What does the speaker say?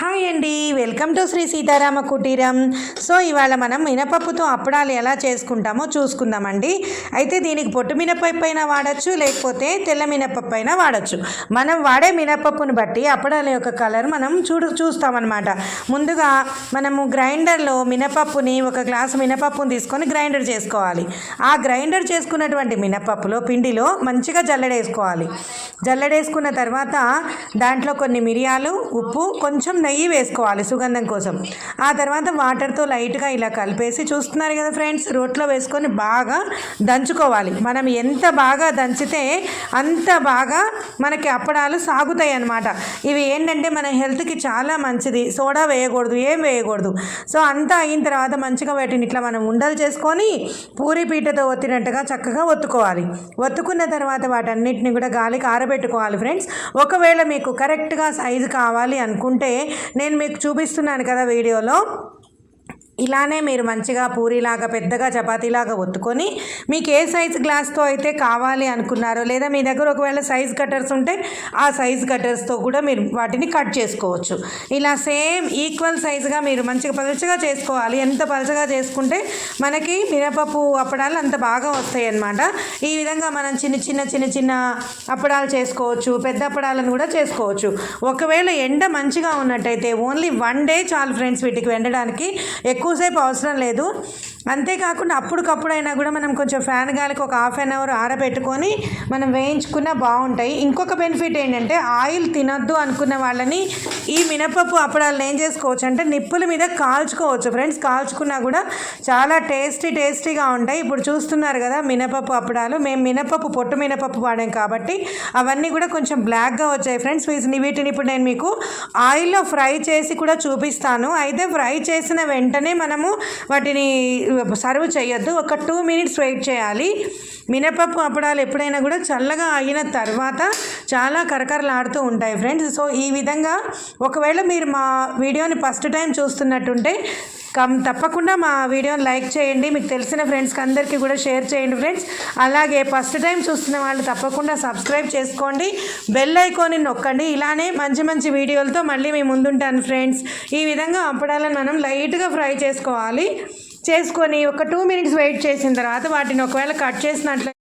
Hi అండి, welcome to Shri Sitarama కుటీరం. So ఇవాళ మనం మినపప్పుతో అప్పడాలు ఎలా చేసుకుంటామో చూసుకుందామండి. అయితే దీనికి పొట్టు మినపప్పు అయినా వాడచ్చు, లేకపోతే తెల్ల మినపప్పు అయినా వాడచ్చు. మనం వాడే మినపప్పును బట్టి అప్పడాల యొక్క కలర్ మనం చూస్తామన్నమాట. ముందుగా మనము గ్రైండర్లో మినపప్పుని, ఒక గ్లాసు మినపప్పుని తీసుకొని గ్రైండర్ చేసుకోవాలి. ఆ గ్రైండర్ చేసుకున్నటువంటి మినపప్పులో పిండిలో మంచిగా జల్లెడేసుకోవాలి. జల్లెడేసుకున్న తర్వాత దాంట్లో కొన్ని మిరియాలు, ఉప్పు, కొంచెం నెయ్యి వేసుకోవాలి సుగంధం కోసం. ఆ తర్వాత వాటర్తో లైట్గా ఇలా కలిపేసి, చూస్తున్నారు కదా ఫ్రెండ్స్, రోట్లో వేసుకొని బాగా దంచుకోవాలి. మనం ఎంత బాగా దంచితే అంత బాగా మనకి అప్పడాలు సాగుతాయి అన్నమాట. ఇవి ఏంటంటే మన హెల్త్కి చాలా మంచిది. సోడా వేయకూడదు, ఏం వేయకూడదు. సో అంతా అయిన తర్వాత మంచిగా వాటిని ఇట్లా మనం ఉండలు చేసుకొని పూరి పీటతో ఒత్తినట్టుగా చక్కగా ఒత్తుకోవాలి. ఒత్తుకున్న తర్వాత వాటన్నిటిని కూడా గాలికి ఆరబెట్టుకోవాలి ఫ్రెండ్స్. ఒకవేళ మీకు కరెక్ట్గా సైజు కావాలి అనుకుంటే నేను మీకు చూపిస్తున్నాను కదా వీడియోలో, ఇలానే మీరు మంచిగా పూరీలాగా పెద్దగా చపాతీలాగా ఒత్తుకొని మీకు ఏ సైజు గ్లాస్తో అయితే కావాలి అనుకున్నారో, లేదా మీ దగ్గర ఒకవేళ సైజ్ కట్టర్స్ ఉంటే ఆ సైజ్ కట్టర్స్తో కూడా మీరు వాటిని కట్ చేసుకోవచ్చు. ఇలా సేమ్ ఈక్వల్ సైజుగా మీరు మంచిగా పలుచగా చేసుకోవాలి. ఎంత పలుచగా చేసుకుంటే మనకి మినపప్పు అప్పడాలు అంత బాగా వస్తాయి అన్నమాట. ఈ విధంగా మనం చిన్న చిన్న అప్పడాలు చేసుకోవచ్చు, పెద్ద అప్పడాలను కూడా చేసుకోవచ్చు. ఒకవేళ ఎండ మంచిగా ఉన్నట్టయితే ఓన్లీ 1 డే చాలు ఫ్రెండ్స్ వీటికి ఎండడానికి, ఎక్కువసేపు అవసరం లేదు. అంతేకాకుండా అప్పటికప్పుడైనా కూడా మనం కొంచెం ఫ్యాన్ గాలికి ఒక ½ అన్ అవర్ ఆరబెట్టుకొని మనం వేయించుకున్న బాగుంటాయి. ఇంకొక బెనిఫిట్ ఏంటంటే, ఆయిల్ తినొద్దు అనుకున్న వాళ్ళని ఈ మినపప్పు అప్పడాలను ఏం చేసుకోవచ్చు అంటే నిప్పుల మీద కాల్చుకోవచ్చు ఫ్రెండ్స్. కాల్చుకున్నా కూడా చాలా టేస్టీగా ఉంటాయి. ఇప్పుడు చూస్తున్నారు కదా మినపప్పు అప్పడాలు. మేము మినపప్పు, పొట్టు మినపప్పు వాడాం కాబట్టి అవన్నీ కూడా కొంచెం బ్లాక్గా వచ్చాయి ఫ్రెండ్స్. వీటిని ఇప్పుడు నేను మీకు ఆయిల్లో ఫ్రై చేసి కూడా చూపిస్తాను. అయితే ఫ్రై చేసిన వెంటనే మనము వాటిని సర్వ్ చేయొద్దు, ఒక 2 minutes వెయిట్ చేయాలి. మినపప్పు అప్పడాలు ఎప్పుడైనా కూడా చల్లగా అయిన తర్వాత చాలా కరకరలాడుతూ ఉంటాయి ఫ్రెండ్స్. సో ఈ విధంగా ఒకవేళ మీరు మా వీడియోని ఫస్ట్ టైం చూస్తున్నట్టుంటే తప్పకుండా మా వీడియోని లైక్ చేయండి. మీకు తెలిసిన ఫ్రెండ్స్కి అందరికీ కూడా షేర్ చేయండి ఫ్రెండ్స్. అలాగే ఫస్ట్ టైం చూస్తున్న వాళ్ళు తప్పకుండా సబ్స్క్రైబ్ చేసుకోండి, బెల్ ఐకాన్ని నొక్కండి. ఇలానే మంచి వీడియోలతో మళ్ళీ మీ ముందుంటాను ఫ్రెండ్స్. ఈ విధంగా అప్పడాలను మనం లైట్గా ఫ్రై చేసుకొని ఒక 2 minutes వెయిట్ చేసిన తర్వాత వాటిని ఒకవేళ కట్ చేసినట్లయితే